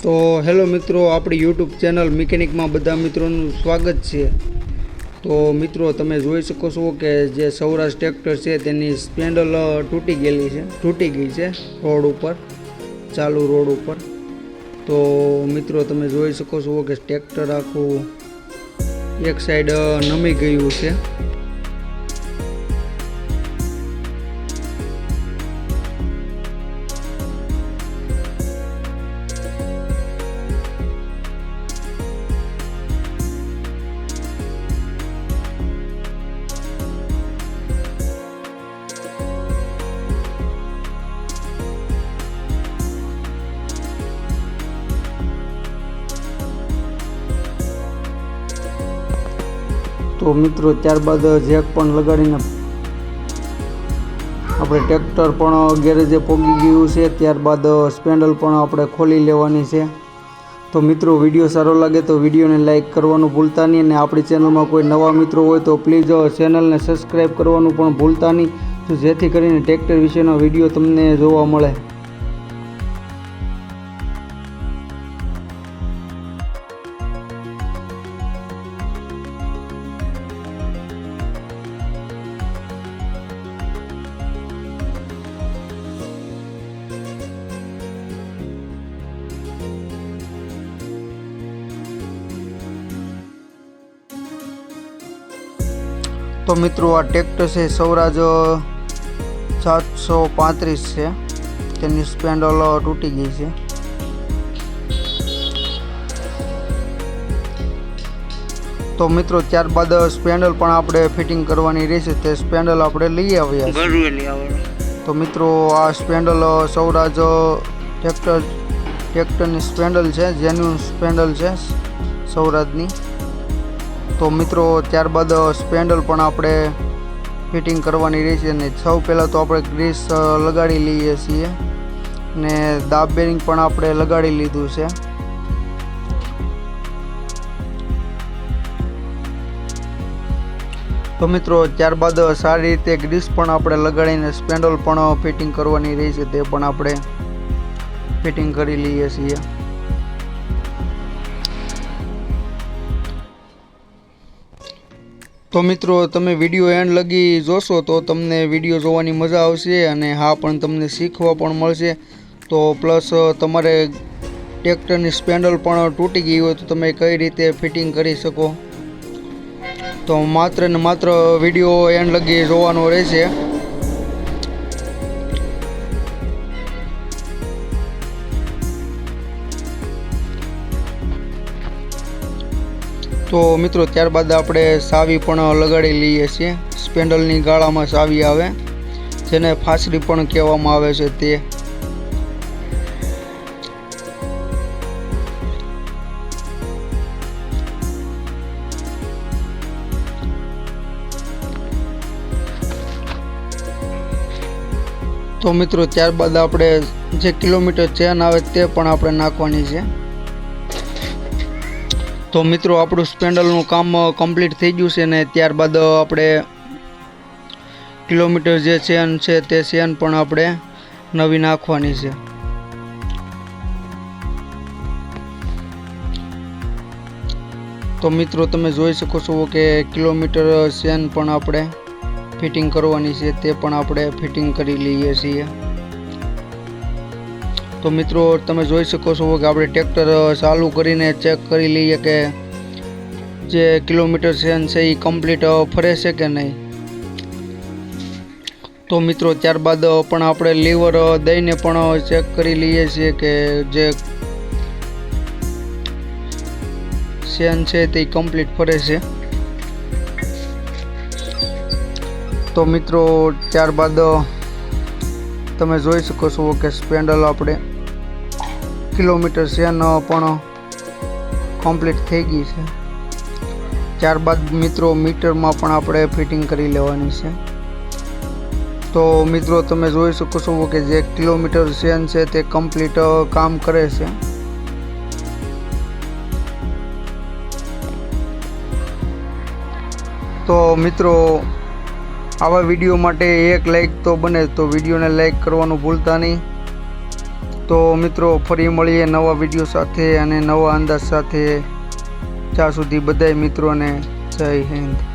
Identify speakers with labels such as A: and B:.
A: તો હેલો મિત્રો, આપણી યુટ્યુબ ચેનલ મિકેનિકમાં બધા મિત્રોનું સ્વાગત છે। તો મિત્રો તમે જોઈ શકો છો કે જે સૌરાષ્ટ્ર ટ્રેક્ટર છે તેની સ્પેન્ડલ તૂટી ગઈ છે રોડ ઉપર, ચાલુ રોડ ઉપર। તો મિત્રો તમે જોઈ શકો છો કે ટ્રેક્ટર આખું એક સાઈડ નમી ગયું છે। તો મિત્રો ત્યારબાદ જેક પણ લગાડીને આપણે ટ્રેક્ટર પણ ગેરેજે પહોંચી ગયું છે। ત્યારબાદ સ્પેન્ડલ પણ આપણે ખોલી લેવાની છે। તો મિત્રો વિડીયો સારો લાગે તો વિડીયોને લાઇક કરવાનું ભૂલતા નહીં, અને આપણી ચેનલમાં કોઈ નવા મિત્રો હોય તો પ્લીઝ ચેનલને સબસ્ક્રાઈબ કરવાનું પણ ભૂલતા નહીં, જેથી કરીને ટ્રેક્ટર વિશેનો વિડીયો તમને જોવા મળે। તો મિત્રો આ ટ્રેક્ટર છે સ્વરાજ 735 છે, તેની સ્પેન્ડલ તૂટી ગઈ છે। તો મિત્રો ત્યારબાદ સ્પેન્ડલ પણ આપણે ફિટિંગ કરવાની રહેશે, તે સ્પેન્ડલ આપણે લઈ આવ્યા છે। તો મિત્રો આ સ્પેન્ડલ સ્વરાજ ટ્રેક્ટરની સ્પેન્ડલ છે, જેન્યુન સ્પેન્ડલ છે સ્વરાજની। તો મિત્રો ત્યારબાદ સ્પેન્ડલ પણ આપણે ફિટિંગ કરવાની રહેશે, અને સૌ પહેલાં તો આપણે ગ્રીસ લગાડી લઈએ છીએ, ને દાબ બેરિંગ પણ આપણે લગાડી લીધું છે। તો મિત્રો ત્યારબાદ સારી રીતે ગ્રીસ પણ આપણે લગાડીને સ્પેન્ડલ પણ ફિટિંગ કરવાની રહેશે, તે પણ આપણે ફિટિંગ કરી લઈએ છીએ। તો મિત્રો તમે વિડીયો એન્ડ લગી જોશો તો તમને વિડીયો જોવાની મજા આવશે, અને હા પણ તમને શીખવા પણ મળશે। તો પ્લસ તમારે ટ્રેક્ટરની સ્પેન્ડલ પણ તૂટી ગઈ હોય તો તમે કઈ રીતે ફિટિંગ કરી શકો, તો માત્ર ને માત્ર વિડીયો એન્ડ લગી જોવાનો રહેશે। તો મિત્રો ત્યારબાદ આપણે સાવી પણ લગાડી લઈએ છીએ, સ્પેન્ડલની ગાળામાં સાવી આવે, જેને ફાસડી પણ કહેવામાં આવે છે તે। તો મિત્રો ત્યારબાદ આપણે જે કિલોમીટર ચેન આવે તે પણ આપણે નાખવાની છે। તો મિત્રો આપણું સ્પેન્ડલનું કામ કમ્પ્લીટ થઈ ગયું છે, ને ત્યારબાદ આપણે કિલોમીટર જે ચેન છે તે ચેન પણ આપણે નવી નાખવાની છે। તો મિત્રો તમે જોઈ શકો છો કે કિલોમીટર ચેન પણ આપણે ફિટિંગ કરવાની છે, તે પણ આપણે ફિટિંગ કરી લઈએ છીએ। તો મિત્રો તમે જોઈ શકો છો કે આપણે ટ્રેક્ટર ચાલુ કરીને ચેક કરી લઈએ કે જે કિલોમીટર ચેન છે એ કમ્પ્લીટ ફરે છે કે નહીં। તો મિત્રો ત્યારબાદ પણ આપણે લીવર દઈને પણ ચેક કરી લઈએ છીએ કે જે ચેન છે તે કમ્પ્લીટ ફરે છે। તો મિત્રો ત્યારબાદ તમે જોઈ શકો છો કે સ્પેન્ડલ આપણે કિલોમીટર ચેન પણ કમ્પ્લીટ થઈ ગઈ છે। ત્યારબાદ મિત્રો મીટરમાં પણ આપણે ફિટિંગ કરી લેવાની છે। તો મિત્રો તમે જોઈ શકો છો કે જે કિલોમીટર ચેન છે તે કમ્પ્લીટ કામ કરે છે। તો મિત્રો આવા વિડીયો માટે એક લાઈક તો બને, તો વિડીયોને લાઈક કરવાનું ભૂલતા નહીં, તો મિત્રો ફરી મળીએ નવા વિડીયો સાથે અને નવા અંદાજ સાથે. ત્યાં સુધી બધાય મિત્રોને જય હિન્દ.